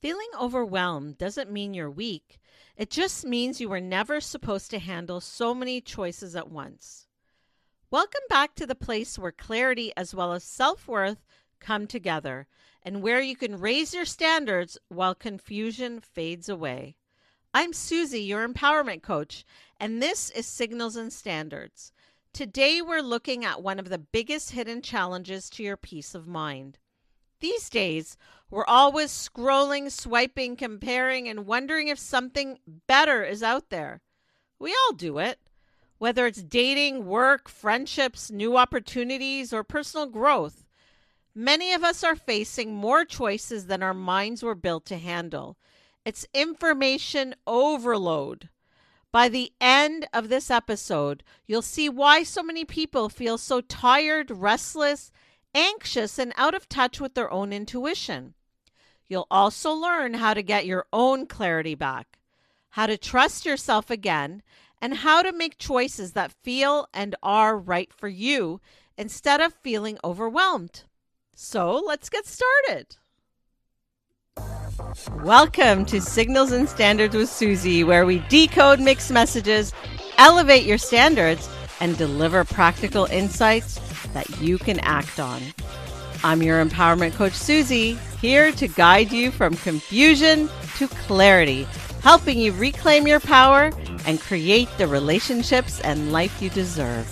Feeling overwhelmed doesn't mean you're weak. It just means you were never supposed to handle so many choices at once. Welcome back to the place where clarity as well as self-worth come together and where you can raise your standards while confusion fades away. I'm Suzie, your empowerment coach, and this is Signals and Standards. Today we're looking at one of the biggest hidden challenges to your peace of mind. These days, we're always scrolling, swiping, comparing, and wondering if something better is out there. We all do it, whether it's dating, work, friendships, new opportunities, or personal growth. Many of us are facing more choices than our minds were built to handle. It's information overload. By the end of this episode, you'll see why so many people feel so tired, restless, anxious, and out of touch with their own intuition. You'll also learn how to get your own clarity back, how to trust yourself again, and how to make choices that feel and are right for you instead of feeling overwhelmed. So let's get started. Welcome to Signals and Standards with Suzie, where we decode mixed messages, elevate your standards, and deliver practical insights that you can act on. I'm your Empowerment Coach Suzie, here to guide you from confusion to clarity, helping you reclaim your power and create the relationships and life you deserve.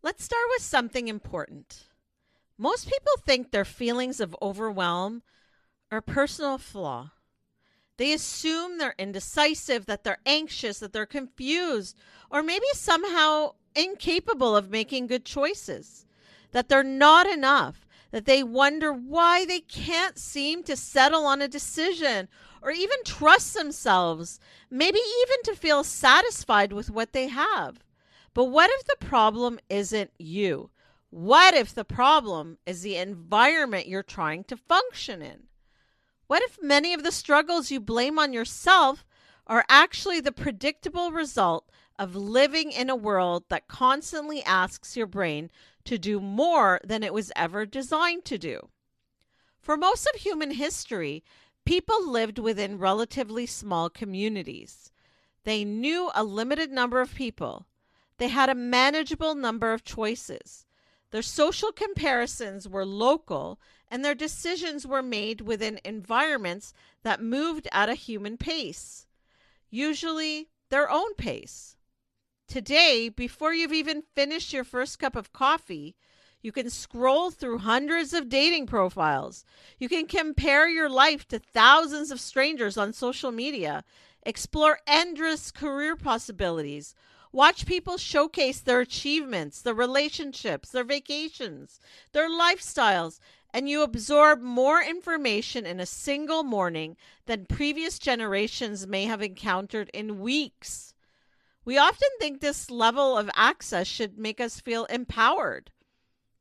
Let's start with something important. Most people think their feelings of overwhelm are a personal flaw. They assume they're indecisive, that they're anxious, that they're confused, or maybe somehow incapable of making good choices, that they're not enough, that they wonder why they can't seem to settle on a decision or even trust themselves, maybe even to feel satisfied with what they have. But what if the problem isn't you? What if the problem is the environment you're trying to function in? What if many of the struggles you blame on yourself are actually the predictable result of living in a world that constantly asks your brain to do more than it was ever designed to do? For most of human history, people lived within relatively small communities. They knew a limited number of people. They had a manageable number of choices. Their social comparisons were local, and their decisions were made within environments that moved at a human pace, usually their own pace. Today, before you've even finished your first cup of coffee, you can scroll through hundreds of dating profiles. You can compare your life to thousands of strangers on social media, explore endless career possibilities, watch people showcase their achievements, their relationships, their vacations, their lifestyles, and you absorb more information in a single morning than previous generations may have encountered in weeks. We often think this level of access should make us feel empowered,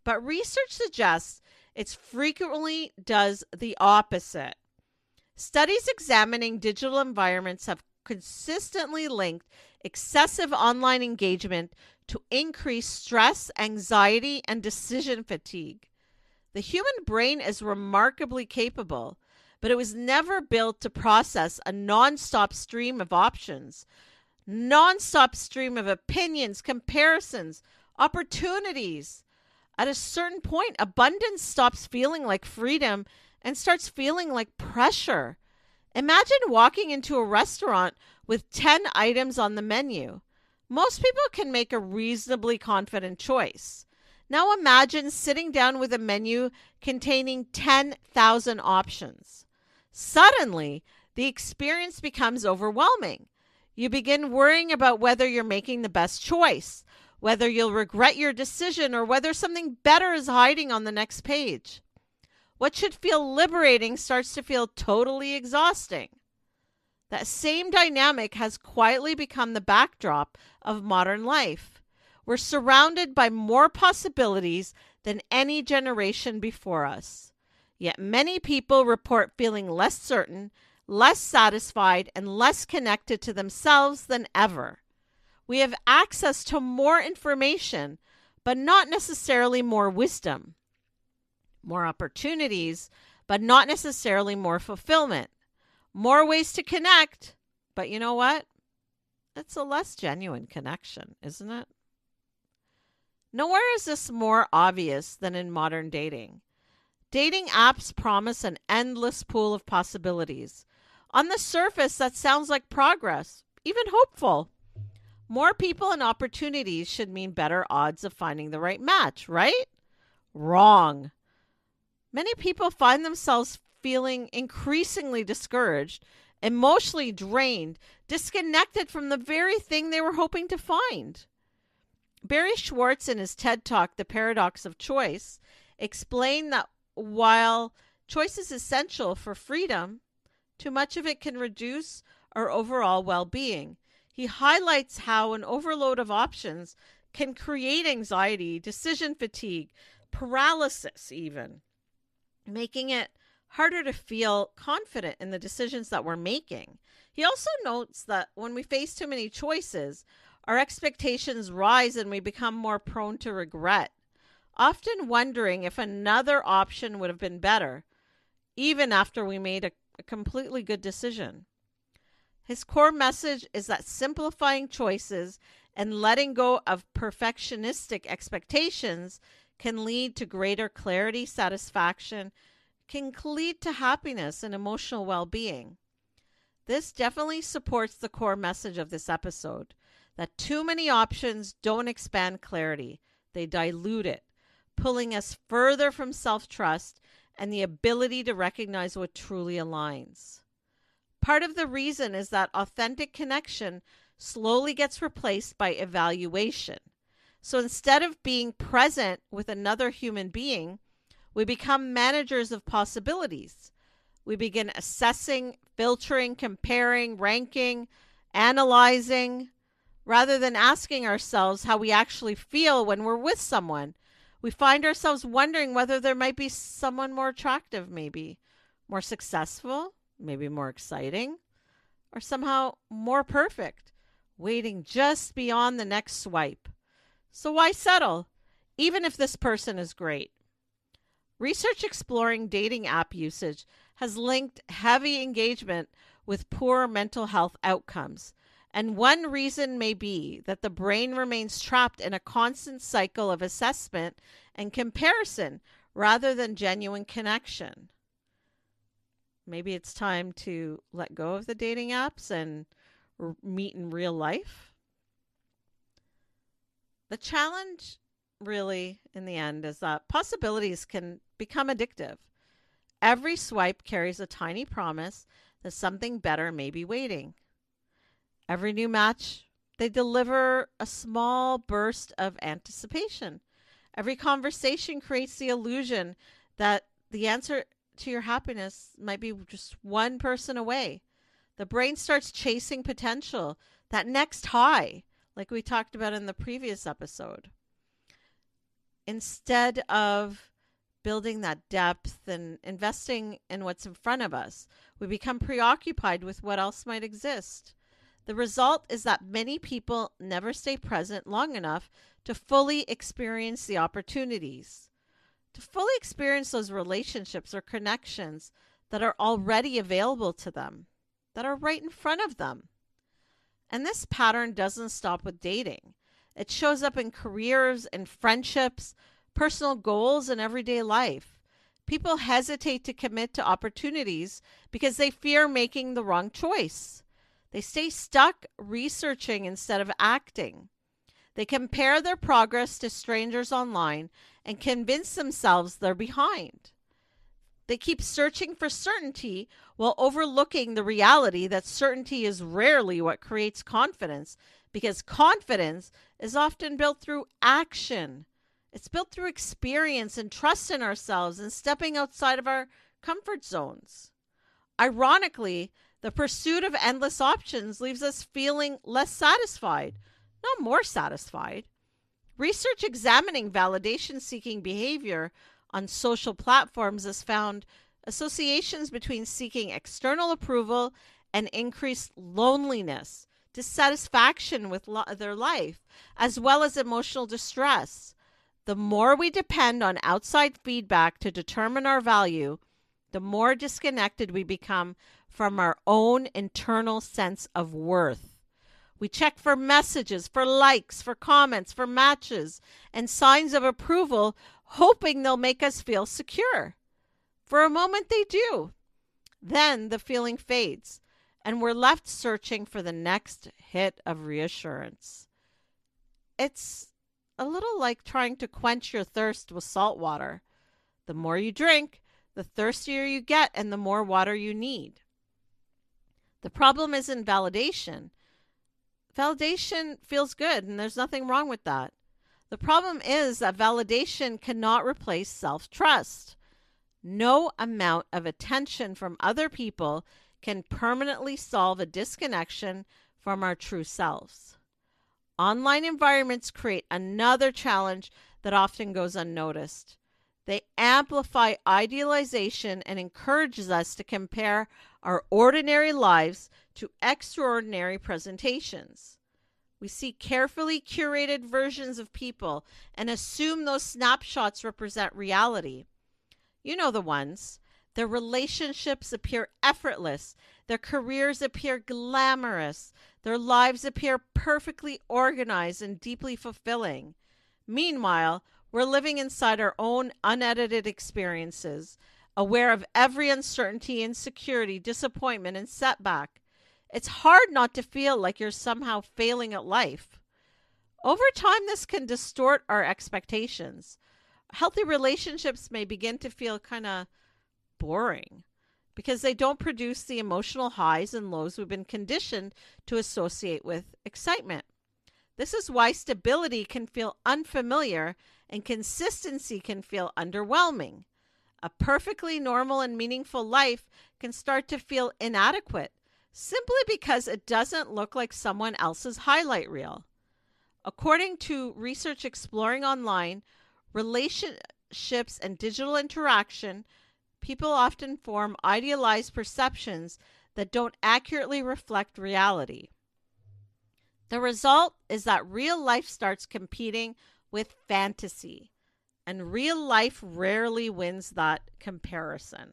but research suggests it frequently does the opposite. Studies examining digital environments have consistently linked excessive online engagement to increased stress, anxiety, and decision fatigue. The human brain is remarkably capable, but it was never built to process a nonstop stream of options, nonstop stream of opinions, comparisons, opportunities. At a certain point, abundance stops feeling like freedom and starts feeling like pressure. Imagine walking into a restaurant with 10 items on the menu. Most people can make a reasonably confident choice. Now imagine sitting down with a menu containing 10,000 options. Suddenly, the experience becomes overwhelming. You begin worrying about whether you're making the best choice, whether you'll regret your decision, or whether something better is hiding on the next page. What should feel liberating starts to feel totally exhausting. That same dynamic has quietly become the backdrop of modern life. We're surrounded by more possibilities than any generation before us. Yet many people report feeling less certain, less satisfied, and less connected to themselves than ever. We have access to more information, but not necessarily more wisdom. more opportunities, but not necessarily more fulfillment. More ways to connect, but you know what? It's a less genuine connection, isn't it? Nowhere is this more obvious than in modern dating. Dating apps promise an endless pool of possibilities. On the surface, that sounds like progress, even hopeful. More people and opportunities should mean better odds of finding the right match, right? Wrong. Many people find themselves feeling increasingly discouraged, emotionally drained, disconnected from the very thing they were hoping to find. Barry Schwartz, in his TED Talk, The Paradox of Choice, explained that while choice is essential for freedom, too much of it can reduce our overall well-being. He highlights how an overload of options can create anxiety, decision fatigue, paralysis even, making it harder to feel confident in the decisions that we're making. He also notes that when we face too many choices, our expectations rise and we become more prone to regret, often wondering if another option would have been better, even after we made a completely good decision. His core message is that simplifying choices and letting go of perfectionistic expectations can lead to greater clarity, satisfaction, can lead to happiness and emotional well-being. This definitely supports the core message of this episode, that too many options don't expand clarity, they dilute it, pulling us further from self-trust and the ability to recognize what truly aligns. Part of the reason is that authentic connection slowly gets replaced by evaluation. So instead of being present with another human being, we become managers of possibilities. We begin assessing, filtering, comparing, ranking, analyzing, rather than asking ourselves how we actually feel when we're with someone. We find ourselves wondering whether there might be someone more attractive, maybe more successful, maybe more exciting, or somehow more perfect, waiting just beyond the next swipe. So why settle, even if this person is great? Research exploring dating app usage has linked heavy engagement with poor mental health outcomes. And one reason may be that the brain remains trapped in a constant cycle of assessment and comparison rather than genuine connection. Maybe it's time to let go of the dating apps and meet in real life. The challenge, really, in the end, is that possibilities can become addictive. Every swipe carries a tiny promise that something better may be waiting. Every new match, they deliver a small burst of anticipation. Every conversation creates the illusion that the answer to your happiness might be just one person away. The brain starts chasing potential, that next high, like we talked about in the previous episode, instead of building that depth and investing in what's in front of us. We become preoccupied with what else might exist. The result is that many people never stay present long enough to fully experience the opportunities, to fully experience those relationships or connections that are already available to them, that are right in front of them. And this pattern doesn't stop with dating. It shows up in careers and friendships, personal goals, and everyday life. People hesitate to commit to opportunities because they fear making the wrong choice. They stay stuck researching instead of acting. They compare their progress to strangers online and convince themselves they're behind. They keep searching for certainty while overlooking the reality that certainty is rarely what creates confidence, because confidence is often built through action. It's built through experience and trust in ourselves and stepping outside of our comfort zones. Ironically, the pursuit of endless options leaves us feeling less satisfied, not more satisfied. Research examining validation-seeking behavior on social platforms has found associations between seeking external approval and increased loneliness, dissatisfaction with their life, as well as emotional distress. The more we depend on outside feedback to determine our value, the more disconnected we become from our own internal sense of worth. We check for messages, for likes, for comments, for matches, and signs of approval, hoping they'll make us feel secure. For a moment, they do. Then the feeling fades, and we're left searching for the next hit of reassurance. It's a little like trying to quench your thirst with salt water. The more you drink, the thirstier you get and the more water you need. The problem isn't validation. Validation feels good and there's nothing wrong with that. The problem is that validation cannot replace self-trust. No amount of attention from other people can permanently solve a disconnection from our true selves. Online environments create another challenge that often goes unnoticed. They amplify idealization and encourages us to compare our ordinary lives to extraordinary presentations. We see carefully curated versions of people and assume those snapshots represent reality. You know the ones. Their relationships appear effortless. Their careers appear glamorous. Their lives appear perfectly organized and deeply fulfilling. Meanwhile, we're living inside our own unedited experiences, aware of every uncertainty, insecurity, disappointment, and setback. It's hard not to feel like you're somehow failing at life. Over time, this can distort our expectations. Healthy relationships may begin to feel kind of boring because they don't produce the emotional highs and lows we've been conditioned to associate with excitement. This is why stability can feel unfamiliar and consistency can feel underwhelming. A perfectly normal and meaningful life can start to feel inadequate simply because it doesn't look like someone else's highlight reel. According to research exploring online, relationships and digital interaction, people often form idealized perceptions that don't accurately reflect reality. The result is that real life starts competing with fantasy, and real life rarely wins that comparison.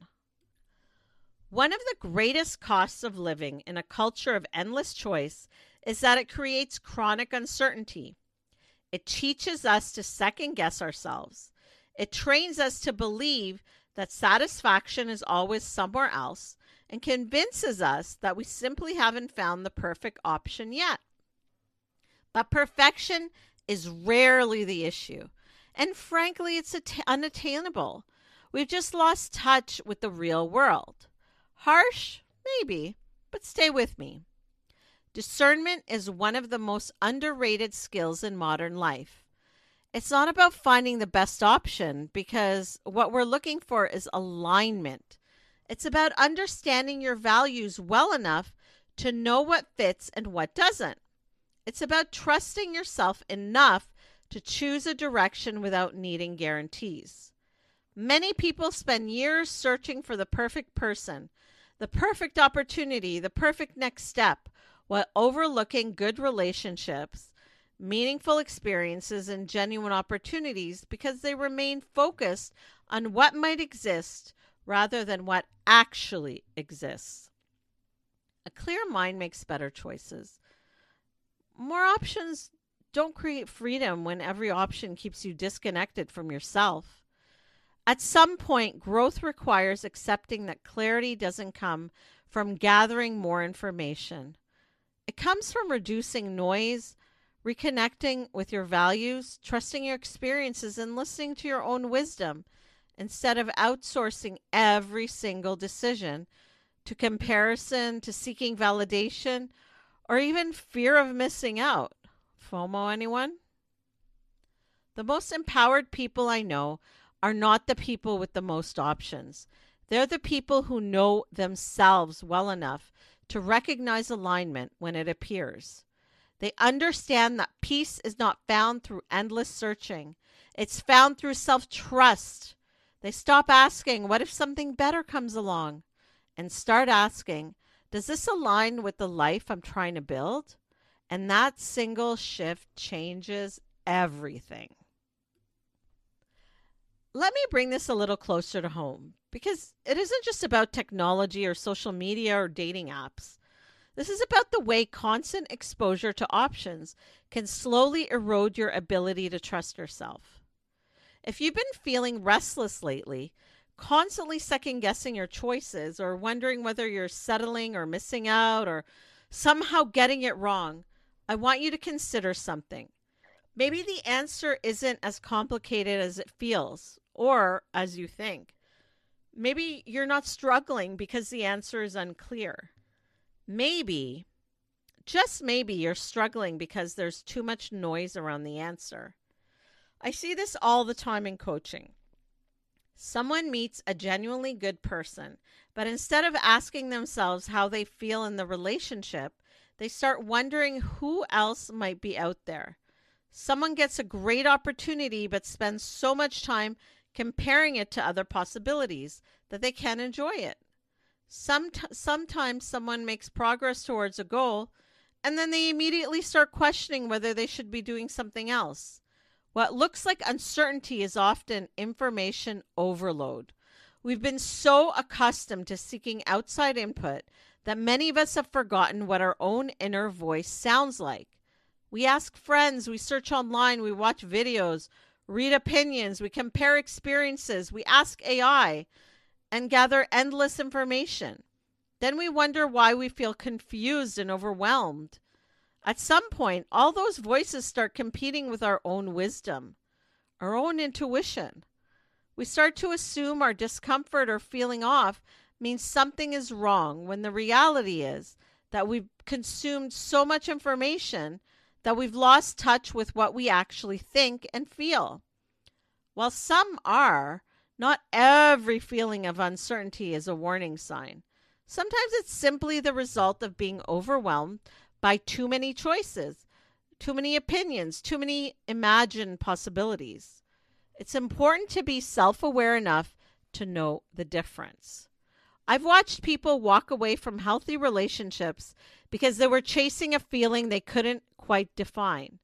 One of the greatest costs of living in a culture of endless choice is that it creates chronic uncertainty. It teaches us to second guess ourselves. It trains us to believe that satisfaction is always somewhere else and convinces us that we simply haven't found the perfect option yet. But perfection is rarely the issue. And frankly, it's unattainable. We've just lost touch with the real world. Harsh? Maybe, but stay with me. Discernment is one of the most underrated skills in modern life. It's not about finding the best option because what we're looking for is alignment. It's about understanding your values well enough to know what fits and what doesn't. It's about trusting yourself enough to choose a direction without needing guarantees. Many people spend years searching for the perfect person, the perfect opportunity, the perfect next step, while overlooking good relationships, meaningful experiences, and genuine opportunities because they remain focused on what might exist rather than what actually exists. A clear mind makes better choices. More options don't create freedom when every option keeps you disconnected from yourself. At some point, growth requires accepting that clarity doesn't come from gathering more information. It comes from reducing noise, reconnecting with your values, trusting your experiences, and listening to your own wisdom instead of outsourcing every single decision to comparison, to seeking validation, or even fear of missing out. FOMO, anyone? The most empowered people I know are not the people with the most options. They're the people who know themselves well enough to recognize alignment when it appears. They understand that peace is not found through endless searching. It's found through self-trust. They stop asking, what if something better comes along? And start asking, does this align with the life I'm trying to build? And that single shift changes everything. Let me bring this a little closer to home because it isn't just about technology or social media or dating apps. This is about the way constant exposure to options can slowly erode your ability to trust yourself. If you've been feeling restless lately, constantly second guessing your choices or wondering whether you're settling or missing out or somehow getting it wrong, I want you to consider something. Maybe the answer isn't as complicated as it feels or as you think. Maybe you're not struggling because the answer is unclear. Maybe, just maybe, you're struggling because there's too much noise around the answer. I see this all the time in coaching. Someone meets a genuinely good person, but instead of asking themselves how they feel in the relationship, they start wondering who else might be out there. Someone gets a great opportunity but spends so much time comparing it to other possibilities that they can't enjoy it. Sometimes someone makes progress towards a goal and then they immediately start questioning whether they should be doing something else. What looks like uncertainty is often information overload. We've been so accustomed to seeking outside input that many of us have forgotten what our own inner voice sounds like. We ask friends, we search online, we watch videos, read opinions, we compare experiences, we ask AI, and gather endless information. Then we wonder why we feel confused and overwhelmed. At some point, all those voices start competing with our own wisdom, our own intuition. We start to assume our discomfort or feeling off means something is wrong when the reality is that we've consumed so much information that we've lost touch with what we actually think and feel. While some are, not every feeling of uncertainty is a warning sign. Sometimes it's simply the result of being overwhelmed by too many choices, too many opinions, too many imagined possibilities. It's important to be self-aware enough to know the difference. I've watched people walk away from healthy relationships because they were chasing a feeling they couldn't quite define.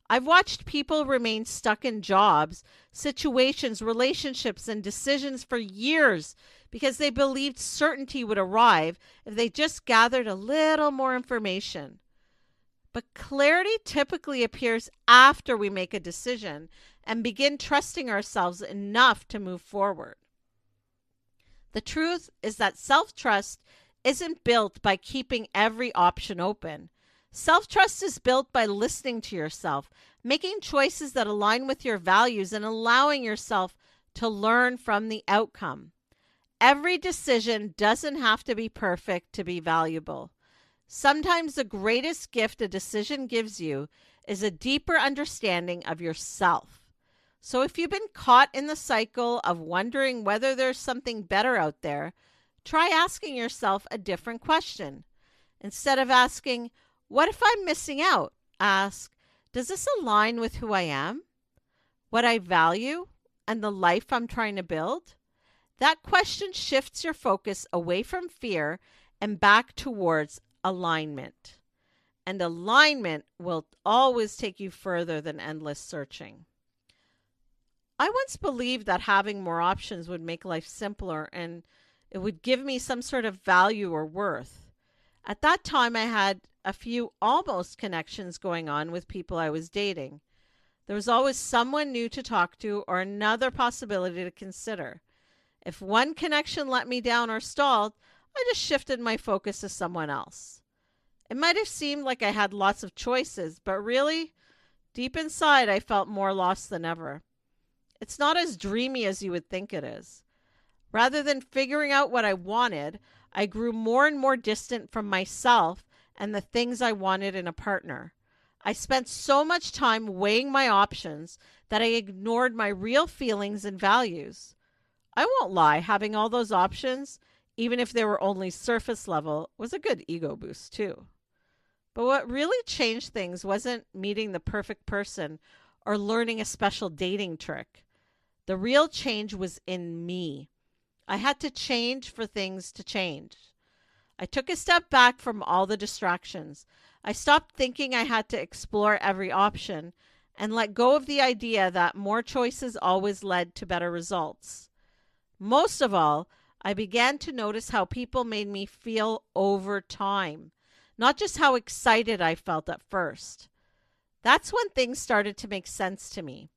I've watched people remain stuck in jobs, situations, relationships, and decisions for years because they believed certainty would arrive if they just gathered a little more information. But clarity typically appears after we make a decision and begin trusting ourselves enough to move forward. The truth is that self-trust isn't built by keeping every option open. Self-trust is built by listening to yourself, making choices that align with your values, and allowing yourself to learn from the outcome. Every decision doesn't have to be perfect to be valuable. Sometimes the greatest gift a decision gives you is a deeper understanding of yourself. So if you've been caught in the cycle of wondering whether there's something better out there, try asking yourself a different question. Instead of asking, "What if I'm missing out?" ask, "Does this align with who I am, what I value, and the life I'm trying to build?" That question shifts your focus away from fear and back towards alignment. And alignment will always take you further than endless searching. I once believed that having more options would make life simpler and it would give me some sort of value or worth. At that time, I had a few almost connections going on with people I was dating. There was always someone new to talk to or another possibility to consider. If one connection let me down or stalled, I just shifted my focus to someone else. It might have seemed like I had lots of choices, but really, deep inside, I felt more lost than ever. It's not as dreamy as you would think it is. Rather than figuring out what I wanted, I grew more and more distant from myself and the things I wanted in a partner. I spent so much time weighing my options that I ignored my real feelings and values. I won't lie, having all those options, even if they were only surface level, was a good ego boost too. But what really changed things wasn't meeting the perfect person or learning a special dating trick. The real change was in me. I had to change for things to change. I took a step back from all the distractions. I stopped thinking I had to explore every option and let go of the idea that more choices always led to better results. Most of all, I began to notice how people made me feel over time, not just how excited I felt at first. That's when things started to make sense to me.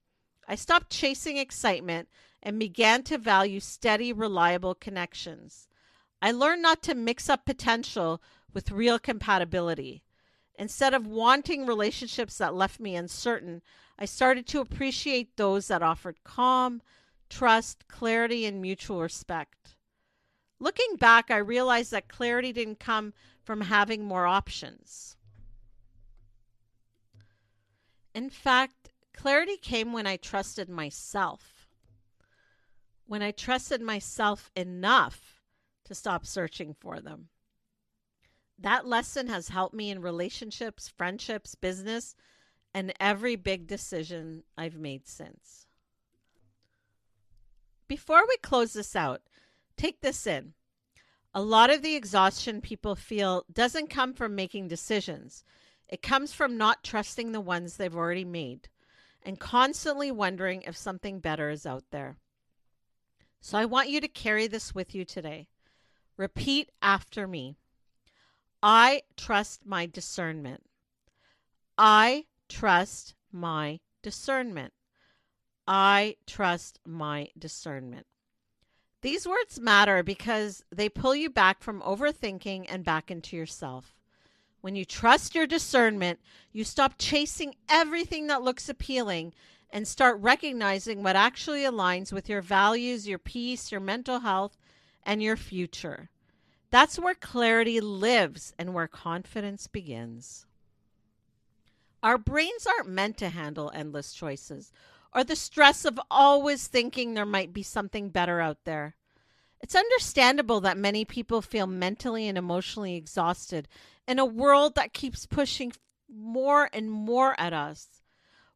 I stopped chasing excitement and began to value steady, reliable connections. I learned not to mix up potential with real compatibility. Instead of wanting relationships that left me uncertain, I started to appreciate those that offered calm, trust, clarity, and mutual respect. Looking back, I realized that clarity didn't come from having more options. In fact, clarity came when I trusted myself. When I trusted myself enough to stop searching for them. That lesson has helped me in relationships, friendships, business, and every big decision I've made since. Before we close this out, take this in. A lot of the exhaustion people feel doesn't come from making decisions. It comes from not trusting the ones they've already made and constantly wondering if something better is out there. So I want you to carry this with you today. Repeat after me. I trust my discernment. I trust my discernment. I trust my discernment. These words matter because they pull you back from overthinking and back into yourself. When you trust your discernment, you stop chasing everything that looks appealing and start recognizing what actually aligns with your values, your peace, your mental health, and your future. That's where clarity lives and where confidence begins. Our brains aren't meant to handle endless choices or the stress of always thinking there might be something better out there. It's understandable that many people feel mentally and emotionally exhausted in a world that keeps pushing more and more at us.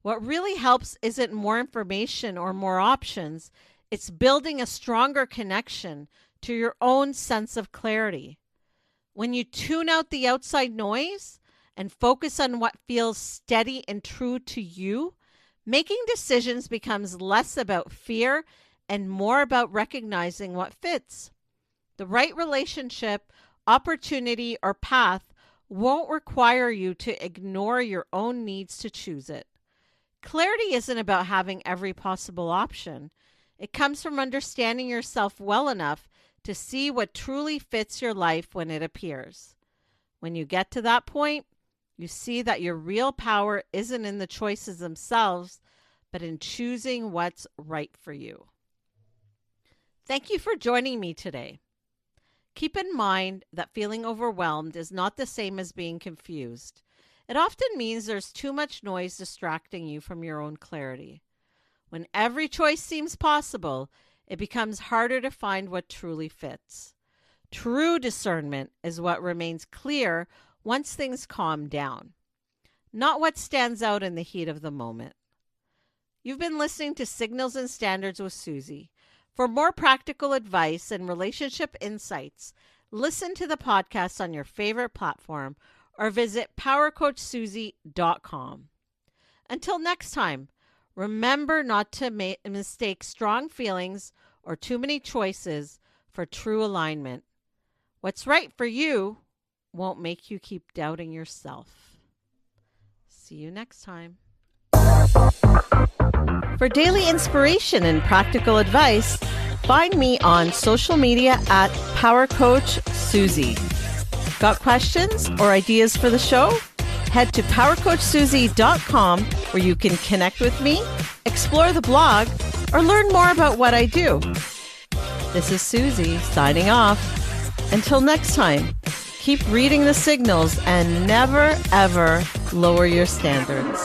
What really helps isn't more information or more options. It's building a stronger connection to your own sense of clarity. When you tune out the outside noise and focus on what feels steady and true to you, making decisions becomes less about fear and more about recognizing what fits. The right relationship, opportunity, or path won't require you to ignore your own needs to choose it. Clarity isn't about having every possible option. It comes from understanding yourself well enough to see what truly fits your life when it appears. When you get to that point, you see that your real power isn't in the choices themselves, but in choosing what's right for you. Thank you for joining me today. Keep in mind that feeling overwhelmed is not the same as being confused. It often means there's too much noise distracting you from your own clarity. When every choice seems possible, it becomes harder to find what truly fits. True discernment is what remains clear once things calm down, not what stands out in the heat of the moment. You've been listening to Signals and Standards with Suzie. For more practical advice and relationship insights, listen to the podcast on your favorite platform or visit powercoachsuzie.com. Until next time, remember not to mistake strong feelings or too many choices for true alignment. What's right for you won't make you keep doubting yourself. See you next time. For daily inspiration and practical advice, find me on social media at Power Coach Suzie. Got questions or ideas for the show? Head to powercoachsuzie.com where you can connect with me, explore the blog, or learn more about what I do. This is Suzie signing off. Until next time, keep reading the signals and never, ever lower your standards.